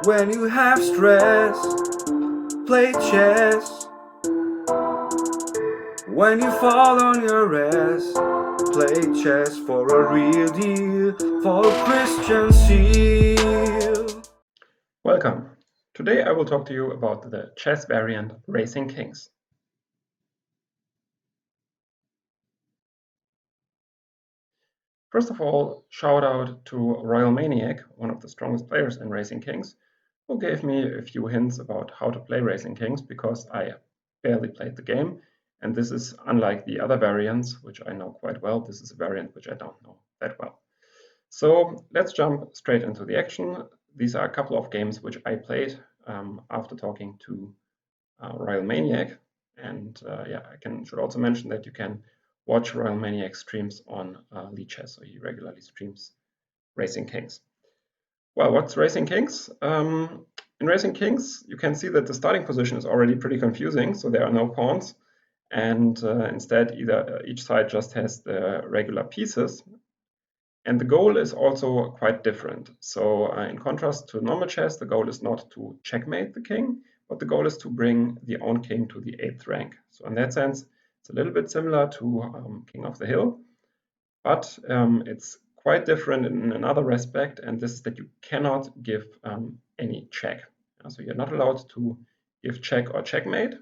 When you have stress, play chess. When you fall on your ass, play chess for a real deal, for Christian seal. Welcome. Today I will talk to you about the chess variant Racing Kings. First of all, shout out to Royal Maniac, one of the strongest players in Racing Kings, who gave me a few hints about how to play Racing Kings because I barely played the game, and this is unlike the other variants, which I know quite well. This is a variant which I don't know that well. So let's jump straight into the action. These are a couple of games which I played after talking to Royal Maniac. And yeah, should also mention that you can watch Royal Maniac streams on lichess, so he regularly streams Racing Kings. Well, what's Racing Kings? In Racing Kings, you can see that the starting position is already pretty confusing, so there are no pawns, and instead each side just has the regular pieces. And the goal is also quite different. So in contrast to normal chess, the goal is not to checkmate the king, but the goal is to bring the own king to the 8th rank. So in that sense, it's a little bit similar to King of the Hill, but it's quite different in another respect, and this is that you cannot give any check. So you're not allowed to give check or checkmate,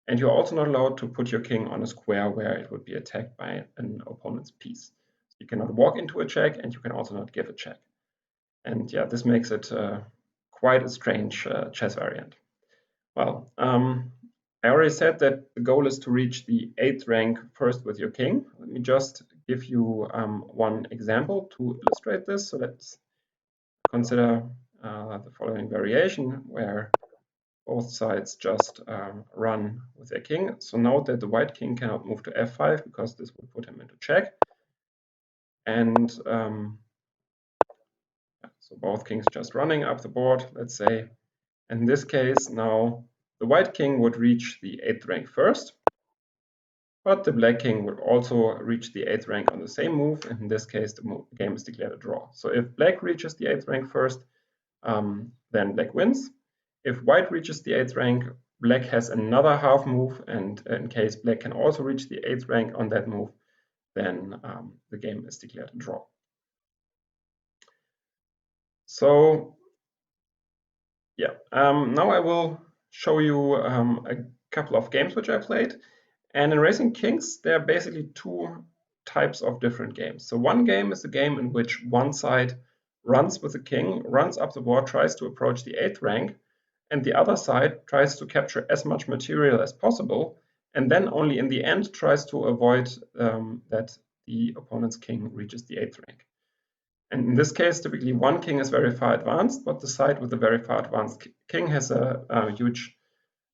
and you're also not allowed to put your king on a square where it would be attacked by an opponent's piece. You cannot walk into a check, and you can also not give a check. And yeah, this makes it quite a strange chess variant. Well, I already said that the goal is to reach the 8th rank first with your king. Let me just give you one example to illustrate this. So let's consider the following variation where both sides just run with their king. So note that the white king cannot move to f5 because this would put him into check. And so both kings just running up the board, let's say. In this case, now the white king would reach the 8th rank first, but the black king would also reach the 8th rank on the same move. And in this case, the game is declared a draw. So if black reaches the 8th rank first, then black wins. If white reaches the 8th rank, black has another half move, and in case black can also reach the 8th rank on that move, then the game is declared a draw. So yeah, now I will show you a couple of games which I played. And in Racing Kings, there are basically two types of different games. So one game is a game in which one side runs with the king, runs up the board, tries to approach the 8th rank, and the other side tries to capture as much material as possible, and then only in the end tries to avoid that the opponent's king reaches the 8th rank. And in this case, typically one king is very far advanced, but the side with the very far advanced king has a huge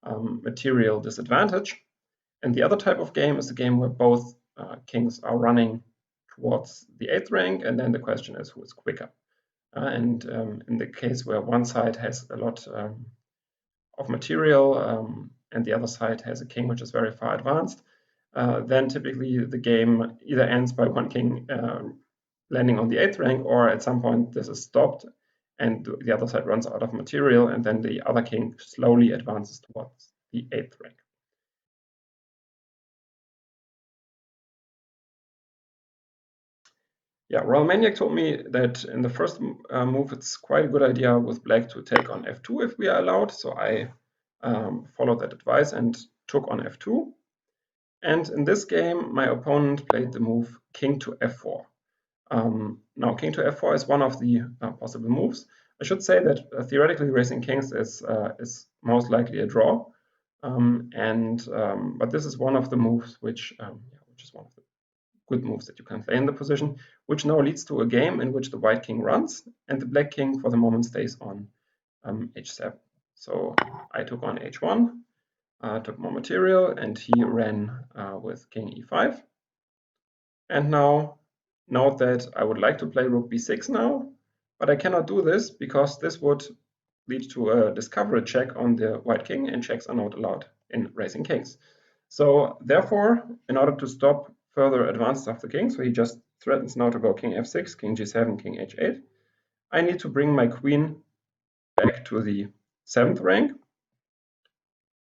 material disadvantage. And the other type of game is a game where both kings are running towards the 8th rank, and then the question is who is quicker. And in the case where one side has a lot of material and the other side has a king which is very far advanced, then typically the game either ends by one king landing on the 8th rank, or at some point this is stopped and the other side runs out of material, and then the other king slowly advances towards the 8th rank. Yeah, Royal Maniac told me that in the first move it's quite a good idea with black to take on f2 if we are allowed, so I followed that advice and took on f2. And in this game, my opponent played the move king to f4. Now, king to f4 is one of the possible moves. I should say that theoretically, Racing Kings is most likely a draw, but this is one of the moves which is one of the good moves that you can play in the position, which now leads to a game in which the white king runs and the black king for the moment stays on h7. So I took on h1, took more material, and he ran with king e5. And now note that I would like to play rook b6 now, but I cannot do this because this would lead to a discovery check on the white king, and checks are not allowed in Racing Kings. So therefore, in order to stop further advances of the king, so he just threatens now to go king f6, king g7, king h8, I need to bring my queen back to the 7th rank.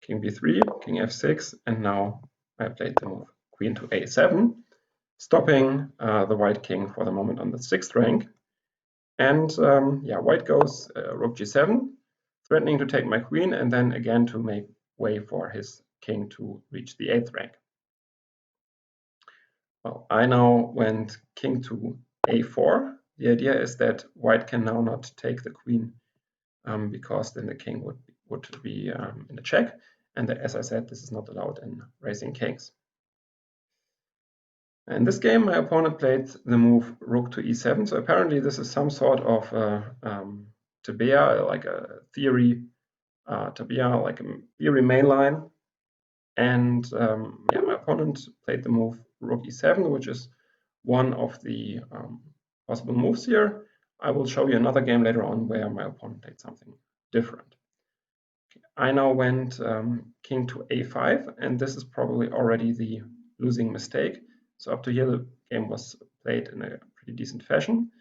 King b3, king f6, and now I played the move queen to a7, stopping the white king for the moment on the 6th rank. And yeah, white goes rook g7, threatening to take my queen, and then again to make way for his king to reach the 8th rank. Well, I now went king to a4. The idea is that white can now not take the queen because then the king would be in a check. And as I said, this is not allowed in raising kings. In this game, my opponent played the move rook to e7. So apparently this is some sort of tabia, like a theory tabia, like a theory mainline. And yeah, my opponent played the move rook e7, which is one of the possible moves here. I will show you another game later on where my opponent played something different. I now went king to a5, and this is probably already the losing mistake. So up to here, the game was played in a pretty decent fashion,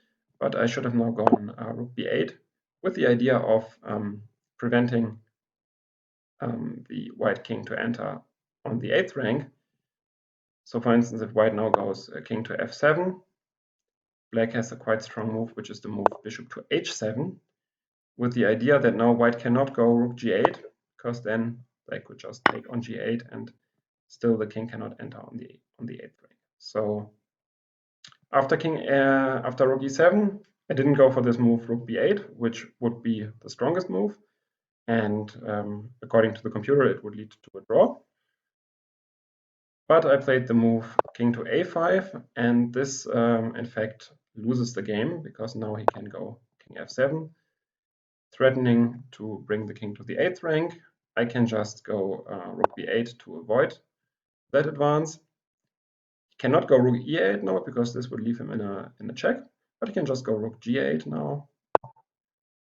but I should have now gone rook b8 with the idea of preventing the white king to enter on the 8th rank. So for instance, if white now goes king to f7, black has a quite strong move, which is the move bishop to h7, with the idea that now white cannot go rook g8, because then black could just take on g8 and still the king cannot enter on the 8th rank. So after rook e7, I didn't go for this move rook b8, which would be the strongest move, and according to the computer it would lead to a draw. But I played the move king to a5, and this in fact loses the game, because now he can go king f7, threatening to bring the king to the 8th rank. I can just go rook b8 to avoid that advance. He cannot go rook e8 now, because this would leave him in a check, but he can just go rook g8 now.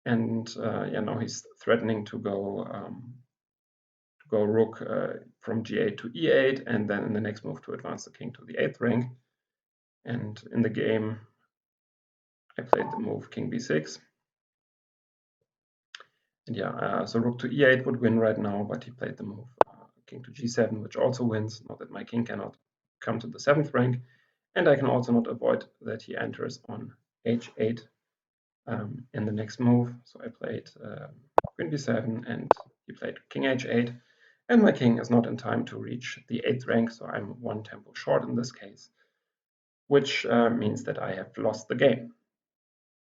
And yeah, now he's threatening to go rook from g8 to e8, and then in the next move to advance the king to the 8th rank. And in the game, I played the move king b6. And yeah, so rook to e8 would win right now, but he played the move king to g7, which also wins. Not that my king cannot come to the 7th rank, and I can also not avoid that he enters on h8 in the next move. So I played queen b7, and he played king h8, and my king is not in time to reach the 8th rank, so I'm one tempo short in this case, which means that I have lost the game.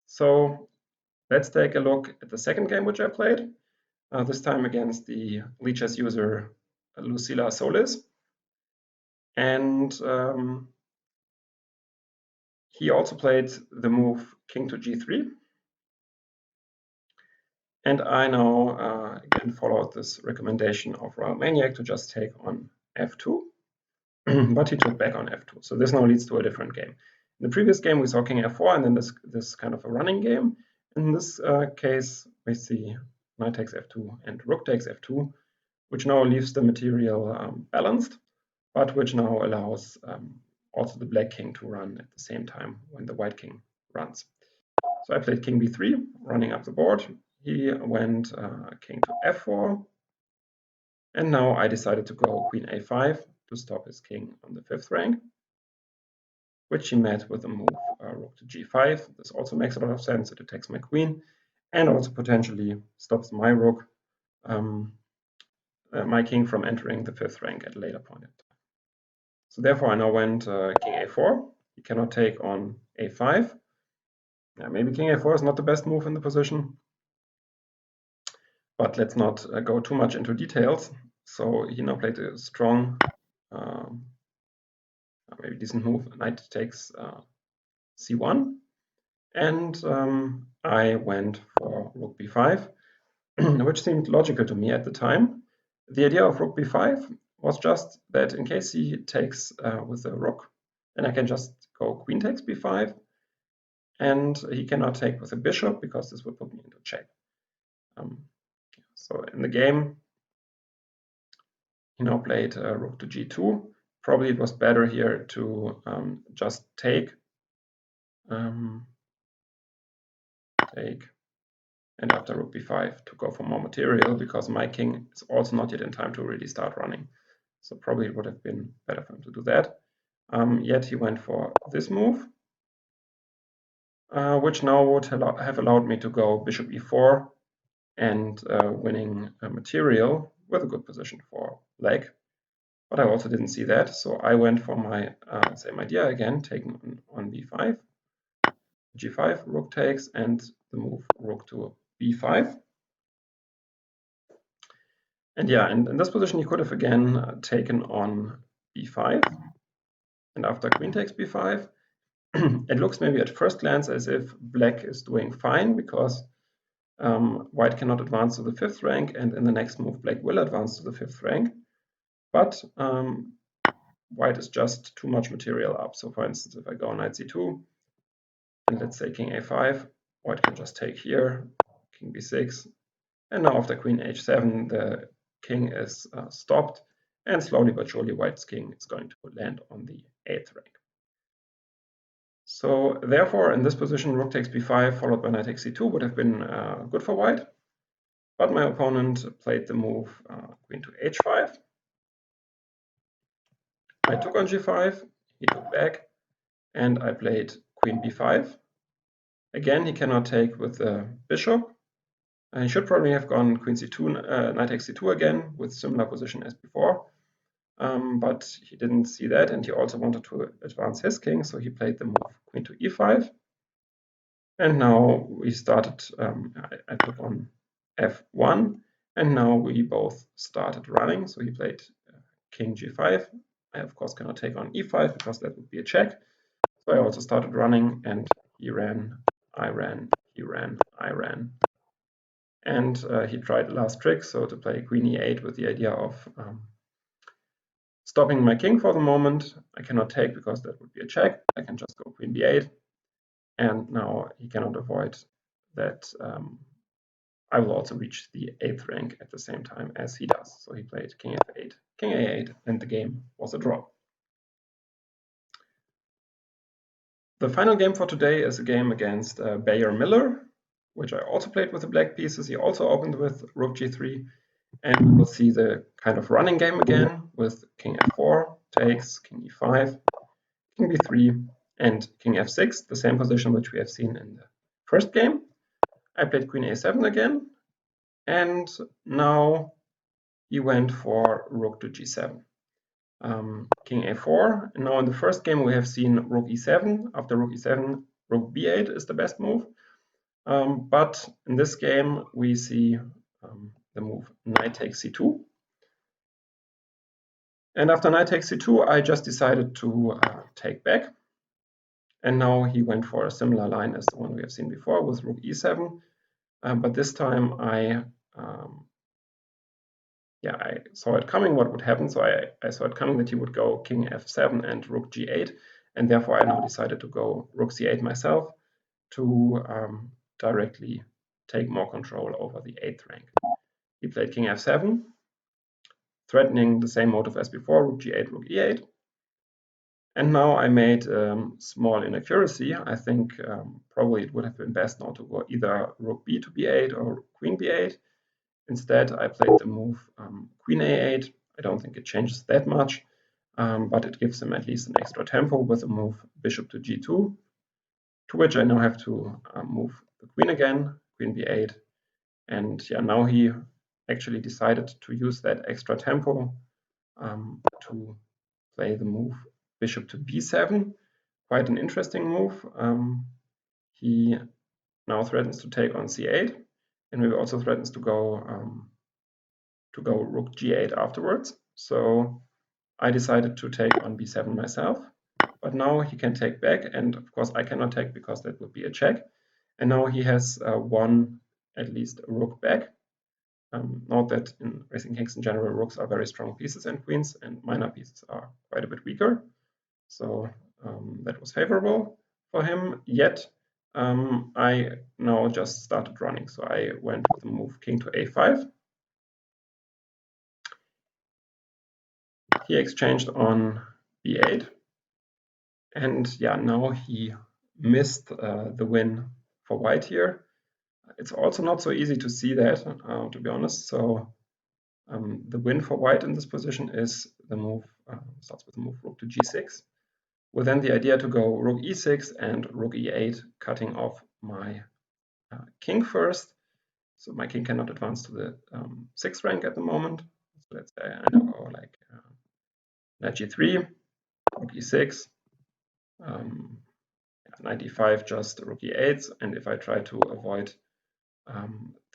So let's take a look at the second game which I played, this time against the lichess user lucila-solis. And he also played the move king to g3. And I now again followed this recommendation of RoyalManiac to just take on f2, but he took back on f2. So this now leads to a different game. In the previous game, we saw king f4, and then this kind of a running game. In this case, we see knight takes f2 and rook takes f2, which now leaves the material balanced, but which now allows also the black king to run at the same time when the white king runs. So I played king b3, running up the board. He went king to f4, and now I decided to go queen a5 to stop his king on the 5th rank, which he met with a move rook to g5. This also makes a lot of sense. It attacks my queen and also potentially stops my rook, my king, from entering the 5th rank at a later point in time. So therefore I now went king a4. He cannot take on a5. Maybe king a4 is not the best move in the position, but let's not go too much into details. So he now played a strong, maybe decent move. Knight takes c1, and I went for rook b5, which seemed logical to me at the time. The idea of rook b5 was just that in case he takes with the rook, then I can just go queen takes b5, and he cannot take with a bishop because this would put me into check. So in the game, he now played rook to g2. Probably it was better here to just take and after rook b5 to go for more material, because my king is also not yet in time to really start running. So probably it would have been better for him to do that. Yet he went for this move, which now would have allowed me to go bishop e4 and winning material with a good position for leg. But I also didn't see that, so I went for my same idea again, taking on b5, g5, rook takes, and the move rook to b5. And yeah, in this position he could have again taken on b5, and after queen takes b5, it looks maybe at first glance as if black is doing fine, because white cannot advance to the 5th rank, and in the next move black will advance to the 5th rank. But white is just too much material up. So for instance, if I go knight c2, and let's say king a5, white can just take here, king b6, and now after queen h7, the king is stopped, and slowly but surely white's king is going to land on the 8th rank. So therefore, in this position, rook takes b5 followed by knight takes c2 would have been good for white. But my opponent played the move queen to h5. I took on g5, he took back, and I played queen b5. Again, he cannot take with the bishop. He should probably have gone queen c2, knight takes c2 again with similar position as before. But he didn't see that, and he also wanted to advance his king, so he played the move queen to e5. And now we started, I took on f1, and now we both started running. So he played king g5. I, of course, cannot take on e5 because that would be a check. So I also started running, and he ran, I ran, he ran, I ran. And he tried the last trick, so to play queen e8 with the idea of stopping my king for the moment. I cannot take because that would be a check. I can just go queen b8. And now he cannot avoid that I will also reach the 8th rank at the same time as he does. So he played king f8, king a8, and the game was a draw. The final game for today is a game against BayorMiller, which I also played with the black pieces. He also opened with rook g3, and we'll see the kind of running game again with king f4, takes, king e5, king b3, and king f6, the same position which we have seen in the first game. I played queen a7 again, and now he went for rook to g7. King a4, and now in the first game we have seen rook e7. After rook e7, rook b8 is the best move. But in this game we see the move knight takes c2. And after knight takes c2, I just decided to take back. And now he went for a similar line as the one we have seen before with rook e7. But this time I saw it coming what would happen. So I saw it coming that he would go king f7 and rook g8. And therefore I now decided to go rook c8 myself to directly take more control over the 8th rank. He played king f7, threatening the same motive as before, rook g8, rook e8. And now I made a small inaccuracy. I think probably it would have been best now to go either rook b to b8 or queen b8. Instead, I played the move queen a8. I don't think it changes that much, but it gives him at least an extra tempo with the move bishop to g2, to which I now have to move the queen again, queen b8. And yeah, now he actually decided to use that extra tempo to play the move bishop to b7. Quite an interesting move. He now threatens to take on c8, and maybe also threatens to go rook g8 afterwards. So I decided to take on b7 myself. But now he can take back, and of course I cannot take because that would be a check. And now he has won at least a rook back. Note that in Racing Kings in general, rooks are very strong pieces and queens, and minor pieces are quite a bit weaker. So that was favorable for him. Yet I now just started running. So I went with the move king to a5. He exchanged on b8. And yeah, now he missed the win for white here. It's also not so easy to see that, to be honest. So the win for white in this position is the move, starts with the move rook to g6, with then the idea to go rook e6 and rook e8, cutting off my king first. So my king cannot advance to the 6th rank at the moment. So let's say I now go like knight g3, rook e6, knight e5, just rook e8. And if I try to avoid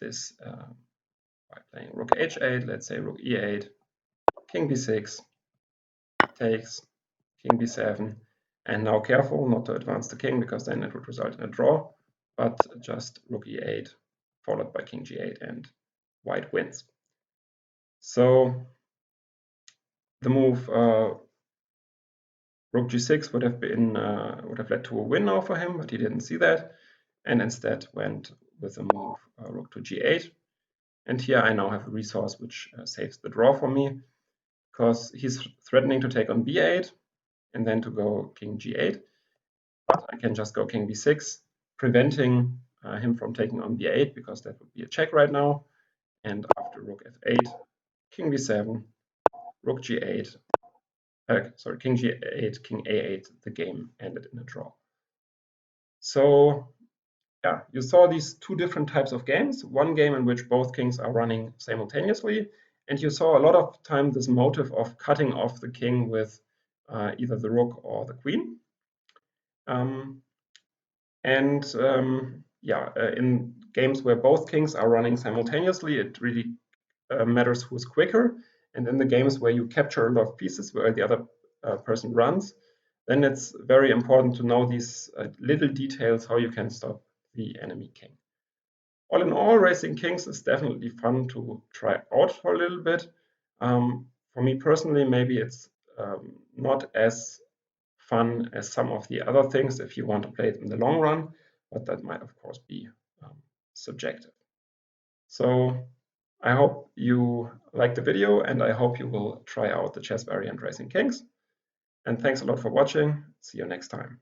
this by playing rook h8, let's say rook e8, king b6, takes, king b7, and now careful not to advance the king because then it would result in a draw, but just rook e8 followed by king g8 and white wins. So the move rook g6 would have led to a win now for him, but he didn't see that, and instead went with the move rook to g8. And here I now have a resource which saves the draw for me, because he's threatening to take on b8 and then to go king g8. But I can just go king b6, preventing him from taking on b8, because that would be a check right now. And after rook f8, king b7, rook g8, king g8, king a8, the game ended in a draw. So yeah, you saw these two different types of games. One game in which both kings are running simultaneously, and you saw a lot of time this motive of cutting off the king with either the rook or the queen. In games where both kings are running simultaneously, it really matters who's quicker. And in the games where you capture a lot of pieces where the other person runs, then it's very important to know these little details, how you can stop the enemy king. All in all, racing kings is definitely fun to try out for a little bit. For me personally, maybe it's not as fun as some of the other things if you want to play it in the long run, but that might of course be subjective. So I hope you liked the video, and I hope you will try out the chess variant Racing Kings. And thanks a lot for watching. See you next time.